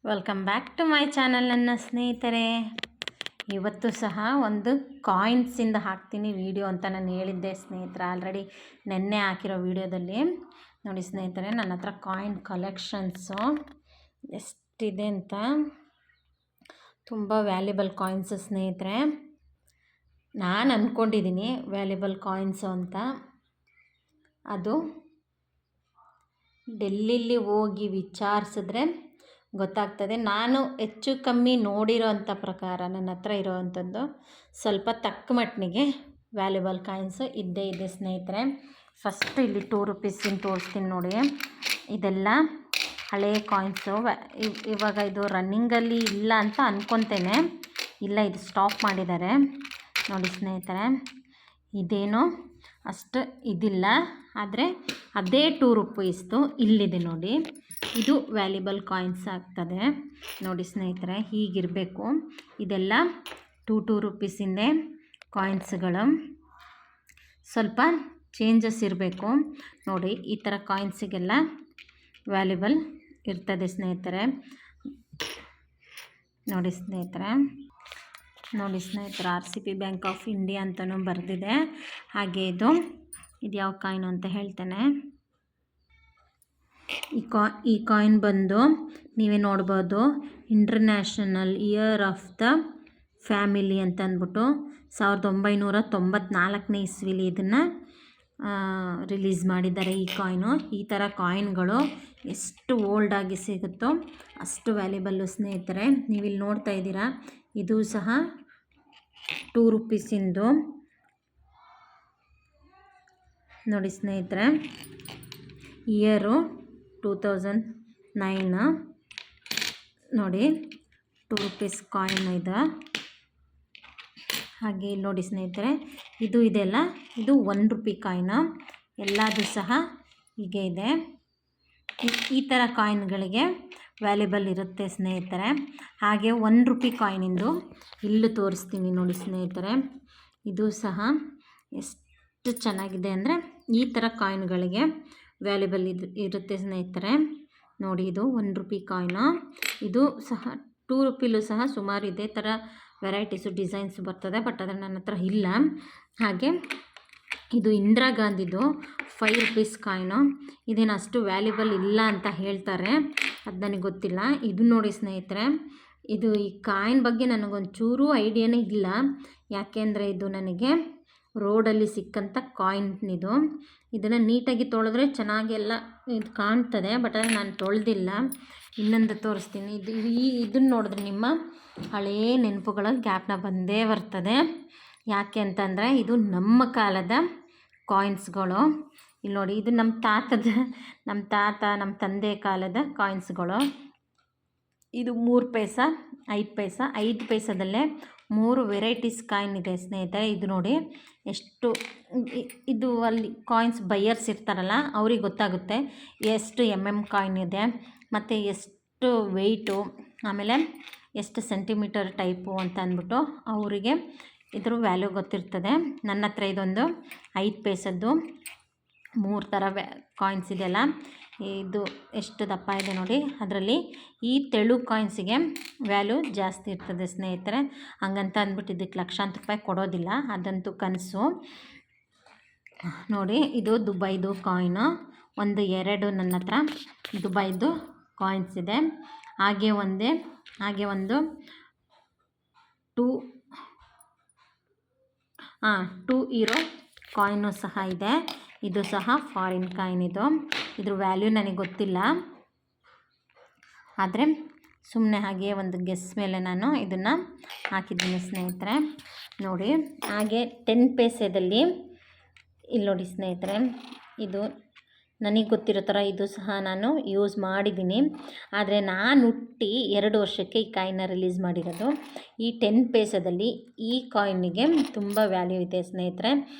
Welcome back to my channel ನನ್ನ ಸ್ನೇಹಿತರೆ. ಇವತ್ತು ಸಹ ಒಂದು ಕಾಯಿನ್ಸಿಂದ ಹಾಕ್ತೀನಿ ವಿಡಿಯೋ ಅಂತ ನಾನು ಹೇಳಿದ್ದೆ ಸ್ನೇಹಿತರೆ. ಆಲ್ರೆಡಿ ನೆನ್ನೆ ಹಾಕಿರೋ ವಿಡಿಯೋದಲ್ಲಿ ನೋಡಿ ಸ್ನೇಹಿತರೆ, ನನ್ನ ಹತ್ರ ಕಾಯಿನ್ ಕಲೆಕ್ಷನ್ಸು ಎಷ್ಟಿದೆ ಅಂತ. ತುಂಬ ವ್ಯಾಲ್ಯೂಬಲ್ ಕಾಯಿನ್ಸು ಸ್ನೇಹಿತರೆ. ನಾನು ಅಂದ್ಕೊಂಡಿದ್ದೀನಿ ವ್ಯಾಲ್ಯೂಬಲ್ ಕಾಯಿನ್ಸು ಅಂತ. ಅದು ಡೆಲ್ಲಿಲಿ ಹೋಗಿ ವಿಚಾರಿಸಿದ್ರೆ ಗೊತ್ತಾಗ್ತದೆ. ನಾನು ಹೆಚ್ಚು ಕಮ್ಮಿ ನೋಡಿರೋ ಅಂಥ ಪ್ರಕಾರ ನನ್ನ ಹತ್ರ ಇರೋವಂಥದ್ದು ಸ್ವಲ್ಪ ತಕ್ಕ ಮಟ್ಟಿಗೆ ವ್ಯಾಲ್ಯೂಬಲ್ ಕಾಯಿನ್ಸು ಇದ್ದೇ ಇದೆ ಸ್ನೇಹಿತರೆ. ಫಸ್ಟ್ ಇಲ್ಲಿ 2 ರೂಪೀಸಿನ ತೋರಿಸ್ತೀನಿ ನೋಡಿ. ಇದೆಲ್ಲ ಹಳೇ ಕಾಯಿನ್ಸು. ಇವಾಗ ಇದು ರನ್ನಿಂಗಲ್ಲಿ ಇಲ್ಲ ಅಂತ ಅಂದ್ಕೊತೇನೆ. ಇಲ್ಲ, ಇದು ಸ್ಟಾಪ್ ಮಾಡಿದ್ದಾರೆ ನೋಡಿ ಸ್ನೇಹಿತರೆ. ಇದೇನು ಅಷ್ಟು ಇದಿಲ್ಲ, ಆದರೆ ಅದೇ 2 ರೂಪೀಸ್ದು ಇಲ್ಲಿದೆ ನೋಡಿ. ಇದು ವ್ಯಾಲ್ಯೂಬಲ್ ಕಾಯಿನ್ಸ್ ಆಗ್ತದೆ ನೋಡಿ ಸ್ನೇಹಿತರೆ. ಹೀಗಿರಬೇಕು. ಇದೆಲ್ಲ 2 ರೂಪೀಸಿಂದೇ ಕಾಯಿನ್ಸ್ಗಳು. ಸ್ವಲ್ಪ ಚೇಂಜಸ್ ಇರಬೇಕು ನೋಡಿ. ಈ ಥರ ಕಾಯಿನ್ಸಿಗೆಲ್ಲ ವ್ಯಾಲ್ಯೂಬಲ್ ಇರ್ತದೆ ಸ್ನೇಹಿತರೆ. ನೋಡಿ ಸ್ನೇಹಿತರೆ, RCB ಬ್ಯಾಂಕ್ ಆಫ್ ಇಂಡಿಯಾ ಅಂತಲೂ ಬರೆದಿದೆ. ಹಾಗೆ ಇದು ಯಾವ ಕಾಯಿನು ಅಂತ ಹೇಳ್ತೇನೆ. ಈ ಕಾಯಿನ್ ಬಂದು ನೀವೇ ನೋಡ್ಬೋದು, international year of the family ಅಂತ ಅಂದ್ಬಿಟ್ಟು 1994ನೇ ಇಸ್ವಿಲಿ ಇದನ್ನು ರಿಲೀಸ್ ಮಾಡಿದ್ದಾರೆ ಈ ಕಾಯಿನು. ಈ ಥರ ಕಾಯಿನ್ಗಳು ಎಷ್ಟು ಓಲ್ಡಾಗಿ ಸಿಗುತ್ತೋ ಅಷ್ಟು ವ್ಯಾಲ್ಯೂಬಲ್ಲು ಸ್ನೇಹಿತರೆ. ನೀವಿಲ್ಲಿ ನೋಡ್ತಾ ಇದ್ದೀರಾ, ಇದು ಸಹ 2 ರೂಪೀಸಿಂದು ನೋಡಿ ಸ್ನೇಹಿತರೆ. ಇಯರು 2009 ನೋಡಿ. 2 ರೂಪೀಸ್ ಕಾಯಿನ್ ಇದೆ. ಹಾಗೆ ಇಲ್ಲಿ ನೋಡಿ ಸ್ನೇಹಿತರೆ, ಇದು ಇದೆಲ್ಲ ಇದು 1 ರೂಪಿ ಕಾಯಿನು. ಎಲ್ಲದೂ ಸಹ ಹೀಗೆ ಇದೆ. ಈ ಥರ ಕಾಯಿನ್ಗಳಿಗೆ ವ್ಯಾಲ್ಯೂಬಲ್ ಇರುತ್ತೆ ಸ್ನೇಹಿತರೆ. ಹಾಗೆ 1 ರೂಪಿ ಕಾಯಿನಿಂದು ಇಲ್ಲೂ ತೋರಿಸ್ತೀನಿ ನೋಡಿ ಸ್ನೇಹಿತರೆ. ಇದು ಸಹ ಎಷ್ಟು ಚೆನ್ನಾಗಿದೆ ಅಂದರೆ ಈ ಥರ ಕಾಯಿನ್ಗಳಿಗೆ ವ್ಯಾಲ್ಯೂಬಲ್ ಇರುತ್ತೆ ಸ್ನೇಹಿತರೆ. ನೋಡಿ, ಇದು 1 ರೂಪಿ ಕಾಯಿನು. ಇದು ಸಹ 2 ರೂಪಿಲೂ ಸಹ ಸುಮಾರು ಇದೇ ಥರ ವೆರೈಟೀಸು ಡಿಸೈನ್ಸ್ ಬರ್ತದೆ, ಬಟ್ ಅದನ್ನು ನನ್ನ ಹತ್ರ ಇಲ್ಲ. ಹಾಗೆ ಇದು ಇಂದಿರಾ ಗಾಂಧಿದು 5 ರೂಪೀಸ್ ಕಾಯಿನು. ಇದೇನು ಅಷ್ಟು ವ್ಯಾಲ್ಯೂಬಲ್ ಇಲ್ಲ ಅಂತ ಹೇಳ್ತಾರೆ, ಅದು ನನಗೆ ಗೊತ್ತಿಲ್ಲ. ಇದು ನೋಡಿ ಸ್ನೇಹಿತರೆ, ಇದು ಈ ಕಾಯಿನ್ ಬಗ್ಗೆ ನನಗೊಂಚೂರು ಐಡಿಯಾನೇ ಇಲ್ಲ. ಯಾಕೆಂದರೆ ಇದು ನನಗೆ ರೋಡಲ್ಲಿ ಸಿಕ್ಕಂಥ ಕಾಯಿನ್ ಇದು. ಇದನ್ನು ನೀಟಾಗಿ ತೊಳೆದ್ರೆ ಚೆನ್ನಾಗೆಲ್ಲ ಇದು ಕಾಣ್ತದೆ, ಬಟ್ ಆದರೆ ನಾನು ತೊಳೆದಿಲ್ಲ. ಇನ್ನೊಂದು ತೋರಿಸ್ತೀನಿ. ಇದನ್ನು ನೋಡಿದ್ರೆ ನಿಮ್ಮ ಹಳೇ ನೆನಪುಗಳ ಜ್ಞಾಪನ ಬಂದೇ ಬರ್ತದೆ. ಯಾಕೆ ಅಂತಂದರೆ ಇದು ನಮ್ಮ ಕಾಲದ ಕಾಯಿನ್ಸ್ಗಳು. ಇಲ್ಲಿ ನೋಡಿ, ಇದು ನಮ್ಮ ತಂದೆ ಕಾಲದ ಕಾಯಿನ್ಸ್ಗಳು. ಇದು 3 ಪೈಸಾ, 5 ಪೈಸಾ. 5 ಪೈಸಾದಲ್ಲೇ 3 ವೆರೈಟೀಸ್ ಕಾಯಿನ್ ಇದೆ ಸ್ನೇಹಿತರೆ. ಇದು ನೋಡಿ ಎಷ್ಟು ಇದು ಅಲ್ಲಿ ಕಾಯಿನ್ಸ್ ಬೈಯರ್ಸ್ ಇರ್ತಾರಲ್ಲ ಅವ್ರಿಗೆ ಗೊತ್ತಾಗುತ್ತೆ ಎಷ್ಟು ಕಾಯಿನ್ ಇದೆ ಮತ್ತು ಎಷ್ಟು ವೆಯ್ಟು, ಆಮೇಲೆ ಎಷ್ಟು ಸೆಂಟಿಮೀಟರ್ ಟೈಪು ಅಂತ ಅಂದ್ಬಿಟ್ಟು ಅವರಿಗೆ ಇದ್ರ ವ್ಯಾಲ್ಯೂ ಗೊತ್ತಿರ್ತದೆ. ನನ್ನ ಹತ್ರ ಇದೊಂದು 5 ಪೈಸದ್ದು 3 ಥರ ಕಾಯಿನ್ಸ್ ಇದೆಯಲ್ಲ, ಇದು ಎಷ್ಟು ದಪ್ಪ ಇದೆ ನೋಡಿ. ಅದರಲ್ಲಿ ಈ ತೆಳು ಕಾಯಿನ್ಸಿಗೆ ವ್ಯಾಲ್ಯೂ ಜಾಸ್ತಿ ಇರ್ತದೆ ಸ್ನೇಹಿತರೆ. ಹಂಗಂತ ಅಂದ್ಬಿಟ್ಟು ಇದಕ್ಕೆ ಲಕ್ಷಾಂತರ ರೂಪಾಯಿ ಕೊಡೋದಿಲ್ಲ, ಅದಂತೂ ಕನಸು ನೋಡಿ. ಇದು ದುಬೈದು ಕಾಯಿನು. 2 ನನ್ನ ಹತ್ರ ದುಬೈದು ಕಾಯಿನ್ಸ್ ಇದೆ. ಹಾಗೆ ಒಂದು 2 ಯೂರೋ ಕಾಯಿನು ಸಹ ಇದೆ. ಇದು ಸಹ ಫಾರಿನ್ ಕಾಯಿನ್. ಇದ್ರ ವ್ಯಾಲ್ಯೂ ನನಗೆ ಗೊತ್ತಿಲ್ಲ, ಆದರೆ ಸುಮ್ಮನೆ ಹಾಗೆ ಒಂದು ಗೆಸ್ ಮೇಲೆ ನಾನು ಇದನ್ನು ಹಾಕಿದ್ದೀನಿ ಸ್ನೇಹಿತರೆ ನೋಡಿ. ಹಾಗೆ 10 ಪೈಸೆದಲ್ಲಿ ಇಲ್ಲಿ ನೋಡಿ ಸ್ನೇಹಿತರೆ, ಇದು ನನಗೆ ಗೊತ್ತಿರೋ ಥರ ಇದು ಸಹ ನಾನು ಯೂಸ್ ಮಾಡಿದ್ದೀನಿ. ಆದರೆ ನಾನು ಹುಟ್ಟಿ 2 ವರ್ಷಕ್ಕೆ ಈ ಕಾಯಿನ್ನ ರಿಲೀಸ್ ಮಾಡಿರೋದು. ಈ 10 ಪೈಸದಲ್ಲಿ ಈ ಕಾಯಿನಿಗೆ ತುಂಬ ವ್ಯಾಲ್ಯೂ ಇದೆ ಸ್ನೇಹಿತರೆ.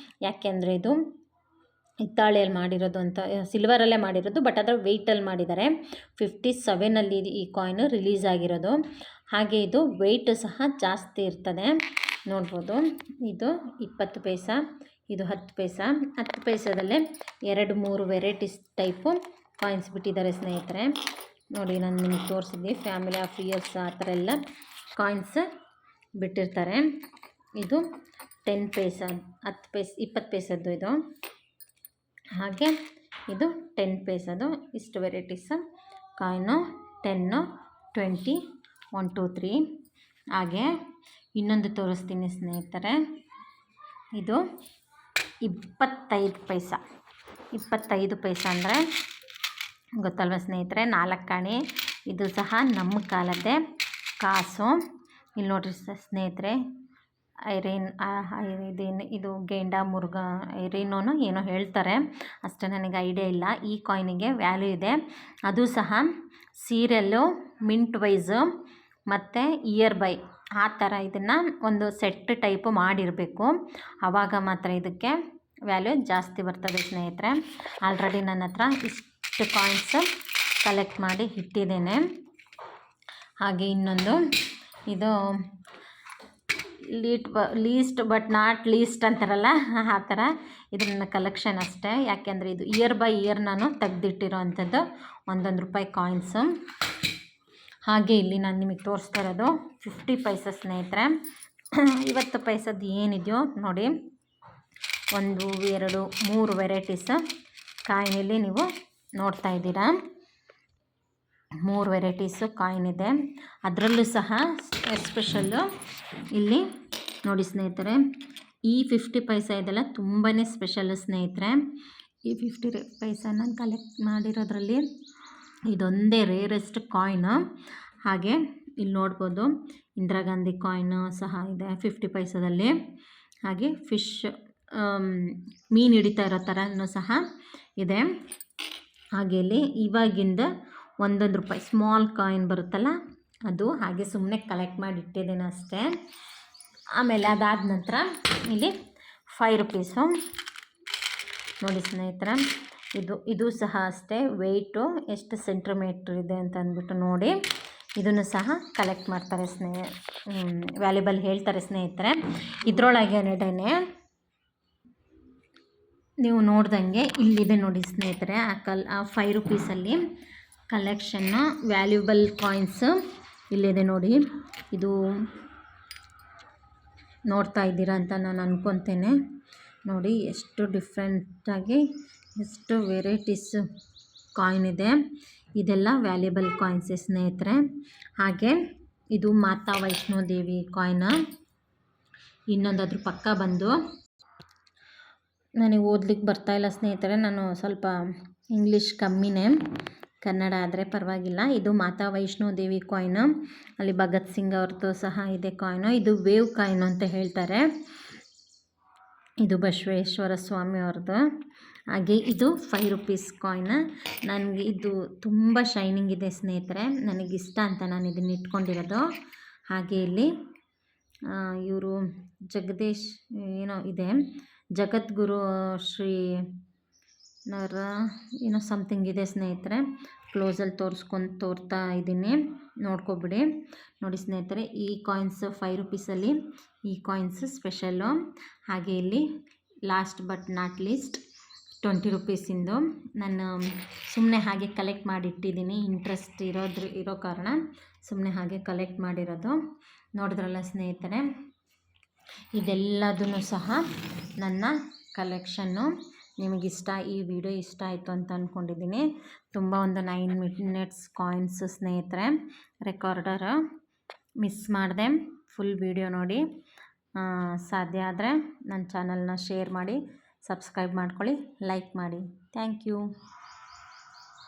ಯಾಕೆಂದರೆ ಇದು ಹಿತ್ತಾಳೆಯಲ್ಲಿ ಮಾಡಿರೋದು ಅಂತ, ಸಿಲ್ವರಲ್ಲೇ ಮಾಡಿರೋದು, ಬಟ್ ಅದರ ವೆಯ್ಟಲ್ಲಿ ಮಾಡಿದ್ದಾರೆ. 57ಅಲ್ಲಿ ಈ ಕಾಯಿನು ರಿಲೀಸ್ ಆಗಿರೋದು. ಹಾಗೆ ಇದು ವೆಯ್ಟ್ ಸಹ ಜಾಸ್ತಿ ಇರ್ತದೆ ನೋಡ್ಬೋದು. ಇದು 20 ಪೈಸಾ, ಇದು 10 ಪೈಸಾ. 10 ಪೈಸಾದಲ್ಲೇ 2-3 ವೆರೈಟೀಸ್ ಟೈಪು ಕಾಯಿನ್ಸ್ ಬಿಟ್ಟಿದ್ದಾರೆ ಸ್ನೇಹಿತರೆ. ನೋಡಿ ನಾನು ನಿಮಗೆ ತೋರಿಸಿದ್ದೆ ಫ್ಯಾಮಿಲಿ ಆಫ್ ಇಯರ್ಸ್ ಆ ಥರ ಎಲ್ಲ ಕಾಯಿನ್ಸ್ ಬಿಟ್ಟಿರ್ತಾರೆ. ಇದು 10 ಪೈಸಾ 10 ಪೈಸೆ 20 ಪೈಸದ್ದು ಇದು. ಹಾಗೆ ಇದು 10 ಪೈಸದು. ಇಷ್ಟು ವೆರೈಟೀಸ್ ಕಾಯಿನು 10, 20, 1, 2, 3. ಹಾಗೆ ಇನ್ನೊಂದು ತೋರಿಸ್ತೀನಿ ಸ್ನೇಹಿತರೆ. ಇದು 25 ಪೈಸಾ. 25 ಪೈಸಾ ಅಂದರೆ ಗೊತ್ತಲ್ವ ಸ್ನೇಹಿತರೆ, 4 ಆಣೆ. ಇದು ಸಹ ನಮ್ಮ ಕಾಲದ್ದೇ ಕಾಸು. ಇಲ್ಲಿ ನೋಡ್ರಿ ಸ್ನೇಹಿತರೆ, ಇದು ಗೇಂಡ ಮುರುಗ ಐರೇನೋ ಏನೋ ಹೇಳ್ತಾರೆ, ಅಷ್ಟೇ ನನಗೆ ಐಡಿಯಾ ಇಲ್ಲ. ಈ ಕಾಯಿನಿಗೆ ವ್ಯಾಲ್ಯೂ ಇದೆ. ಅದು ಸಹ ಸೀರಿಯಲ್ಲು ಮಿಂಟ್ ವೈಸು ಮತ್ತು ಇಯರ್ ಬೈ ಆ ಥರ ಇದನ್ನು ಒಂದು ಸೆಟ್ ಟೈಪು ಮಾಡಿರಬೇಕು. ಆವಾಗ ಮಾತ್ರ ಇದಕ್ಕೆ ವ್ಯಾಲ್ಯೂ ಜಾಸ್ತಿ ಬರ್ತದೆ ಸ್ನೇಹಿತರೆ. ಆಲ್ರೆಡಿ ನನ್ನ ಹತ್ರ ಇಷ್ಟು ಕಾಯಿನ್ಸ್ ಕಲೆಕ್ಟ್ ಮಾಡಿ ಇಟ್ಟಿದ್ದೇನೆ. ಹಾಗೆ ಇನ್ನೊಂದು ಇದು ಲೀಸ್ಟ್ ಬಟ್ ನಾಟ್ ಲೀಸ್ಟ್ ಅಂತಾರಲ್ಲ ಆ ಥರ ಇದು ನನ್ನ ಕಲೆಕ್ಷನ್ ಅಷ್ಟೇ. ಯಾಕೆಂದರೆ ಇದು ಇಯರ್ ಬೈ ಇಯರ್ ನಾನು ತೆಗೆದಿಟ್ಟಿರೋ ಅಂಥದ್ದು ₹1 ಕಾಯಿನ್ಸು. ಹಾಗೆ ಇಲ್ಲಿ ನಾನು ನಿಮಗೆ ತೋರಿಸ್ತಾ ಇರೋದು 50 ಪೈಸಾ ಸ್ನೇಹಿತರೆ. 50 ಪೈಸದ್ದು ಏನಿದೆಯೋ ನೋಡಿ, 1, 2, 3 ವೆರೈಟೀಸ್ ಕಾಯಿನಲ್ಲಿ ನೀವು ನೋಡ್ತಾ ಇದ್ದೀರಾ. 3 ವೆರೈಟೀಸು ಕಾಯಿನ್ ಇದೆ. ಅದರಲ್ಲೂ ಸಹ ಎಸ್ಪೆಷಲ್ಲು ಇಲ್ಲಿ ನೋಡಿ ಸ್ನೇಹಿತರೆ, ಈ 50 ಪೈಸಾ ಇದೆಲ್ಲ ತುಂಬಾ ಸ್ಪೆಷಲ್ಲು ಸ್ನೇಹಿತರೆ. ಈ 50 ಪೈಸಾ ನಾನು ಕಲೆಕ್ಟ್ ಮಾಡಿರೋದ್ರಲ್ಲಿ ಇದೊಂದೇ ರೇರೆಸ್ಟ್ ಕಾಯಿನು. ಹಾಗೆ ಇಲ್ಲಿ ನೋಡ್ಬೋದು ಇಂದಿರಾ ಗಾಂಧಿ ಕಾಯಿನು ಸಹ ಇದೆ 50 ಪೈಸಾದಲ್ಲಿ. ಹಾಗೆ ಫಿಶ್ ಮೀನು ಹಿಡಿತಾ ಇರೋ ಥರನೂ ಸಹ ಇದೆ. ಹಾಗೆ ಇಲ್ಲಿ ಇವಾಗಿಂದ ₹1 ಸ್ಮಾಲ್ ಕಾಯಿನ್ ಬರುತ್ತಲ್ಲ ಅದು. ಹಾಗೆ ಸುಮ್ಮನೆ ಕಲೆಕ್ಟ್ ಮಾಡಿ ಇಟ್ಟಿದ್ದೇನೆ ಅಷ್ಟೇ. ಆಮೇಲೆ ಅದಾದ ನಂತರ ಇಲ್ಲಿ ₹5 ನೋಡಿ ಸ್ನೇಹಿತರೆ. ಇದು ಸಹ ಅಷ್ಟೇ ವೆಯ್ಟು ಎಷ್ಟು ಸೆಂಟಿಮೀಟ್ರ್ ಇದೆ ಅಂತ ಅಂದ್ಬಿಟ್ಟು ನೋಡಿ. ಇದನ್ನು ಸಹ ಕಲೆಕ್ಟ್ ಮಾಡ್ತಾರೆ ವ್ಯಾಲ್ಯೂಬಲ್ ಹೇಳ್ತಾರೆ ಸ್ನೇಹಿತರೆ. ಇದರೊಳಗೇನೆ ನೀವು ನೋಡ್ದಂಗೆ ಇಲ್ಲಿದೆ ನೋಡಿ ಸ್ನೇಹಿತರೆ, ಆ ₹5 ಕಲೆಕ್ಷನ್ನು ವ್ಯಾಲ್ಯೂಬಲ್ ಕಾಯಿನ್ಸು ಇಲ್ಲಿದೆ ನೋಡಿ. ಇದು ನೋಡ್ತಾ ಇದ್ದೀರಾ ಅಂತ ನಾನು ಅಂದ್ಕೊತೇನೆ. ನೋಡಿ ಎಷ್ಟು ಡಿಫ್ರೆಂಟಾಗಿ ಎಷ್ಟು ವೆರೈಟೀಸು ಕಾಯಿನ್ ಇದೆ. ಇದೆಲ್ಲ ವ್ಯಾಲ್ಯೂಬಲ್ ಕಾಯಿನ್ಸೇ ಸ್ನೇಹಿತರೆ. ಹಾಗೆ ಇದು ಮಾತಾ ವೈಷ್ಣೋ ದೇವಿ ಕಾಯಿನ್. ಇನ್ನೊಂದು ಅದ್ರ ಪಕ್ಕ ಬಂದು ನನಗೆ ಓದ್ಲಿಕ್ಕೆ ಬರ್ತಾಯಿಲ್ಲ ಸ್ನೇಹಿತರೆ, ನಾನು ಸ್ವಲ್ಪ ಇಂಗ್ಲೀಷ್ ಕಮ್ಮಿನೇ, ಕನ್ನಡ ಆದರೆ ಪರವಾಗಿಲ್ಲ. ಇದು ಮಾತಾ ವೈಷ್ಣೋ ದೇವಿ ಕಾಯಿನು. ಅಲ್ಲಿ ಭಗತ್ ಸಿಂಗ್ ಅವ್ರದ್ದು ಸಹ ಇದೆ ಕಾಯಿನು. ಇದು ವೇವ್ ಕಾಯಿನು ಅಂತ ಹೇಳ್ತಾರೆ. ಇದು ಬಸವೇಶ್ವರ ಸ್ವಾಮಿ ಅವ್ರದ್ದು. ಹಾಗೆ ಇದು ₹5 ಕಾಯಿನ್. ನನಗೆ ಇದು ತುಂಬ ಶೈನಿಂಗ್ ಇದೆ ಸ್ನೇಹಿತರೆ, ನನಗಿಷ್ಟ ಅಂತ ನಾನು ಇದನ್ನು ಇಟ್ಕೊಂಡಿರೋದು. ಹಾಗೆ ಇಲ್ಲಿ ಇವರು ಜಗದೀಶ್ ಏನೋ ಇದೆ, ಜಗದ್ಗುರು ಶ್ರೀ ಏನೋ ಸಮಥಿಂಗ್ ಇದೆ ಸ್ನೇಹಿತರೆ. ಕ್ಲೋಸಲ್ಲಿ ತೋರ್ತಾ ಇದ್ದೀನಿ, ನೋಡ್ಕೊಬಿಡಿ. ನೋಡಿ ಸ್ನೇಹಿತರೆ, ಈ ಕಾಯಿನ್ಸ್ ₹5 ಈ ಕಾಯಿನ್ಸ್ ಸ್ಪೆಷಲ್ಲು. ಹಾಗೆ ಇಲ್ಲಿ ಲಾಸ್ಟ್ ಬಟ್ ನಾಟ್ ಲೀಸ್ಟ್ ₹20 ನಾನು ಸುಮ್ಮನೆ ಹಾಗೆ ಕಲೆಕ್ಟ್ ಮಾಡಿಟ್ಟಿದ್ದೀನಿ. ಇಂಟ್ರೆಸ್ಟ್ ಇರೋ ಕಾರಣ ಸುಮ್ಮನೆ ಹಾಗೆ ಕಲೆಕ್ಟ್ ಮಾಡಿರೋದು. ನೋಡಿದ್ರಲ್ಲ ಸ್ನೇಹಿತರೆ, ಇದೆಲ್ಲದೂ ಸಹ ನನ್ನ ಕಲೆಕ್ಷನ್ನು. ನಿಮಗಿಷ್ಟ, ಈ ವಿಡಿಯೋ ಇಷ್ಟ ಆಯಿತು ಅಂತ ಅಂದ್ಕೊಂಡಿದ್ದೀನಿ. ತುಂಬ ಒಂದು 9 ಮಿನಿಟ್ಸ್ ಕಾಯಿನ್ಸು ಸ್ನೇಹಿತರೆ. ರೆಕಾರ್ಡರ್ ಮಿಸ್ ಮಾಡಿದೆ. ಫುಲ್ ವಿಡಿಯೋ ನೋಡಿ. ಸಾಧ್ಯ ಆದರೆ ನನ್ನ ಚಾನಲ್ನ ಶೇರ್ ಮಾಡಿ, ಸಬ್ಸ್ಕ್ರೈಬ್ ಮಾಡ್ಕೊಳ್ಳಿ, ಲೈಕ್ ಮಾಡಿ. Thank you.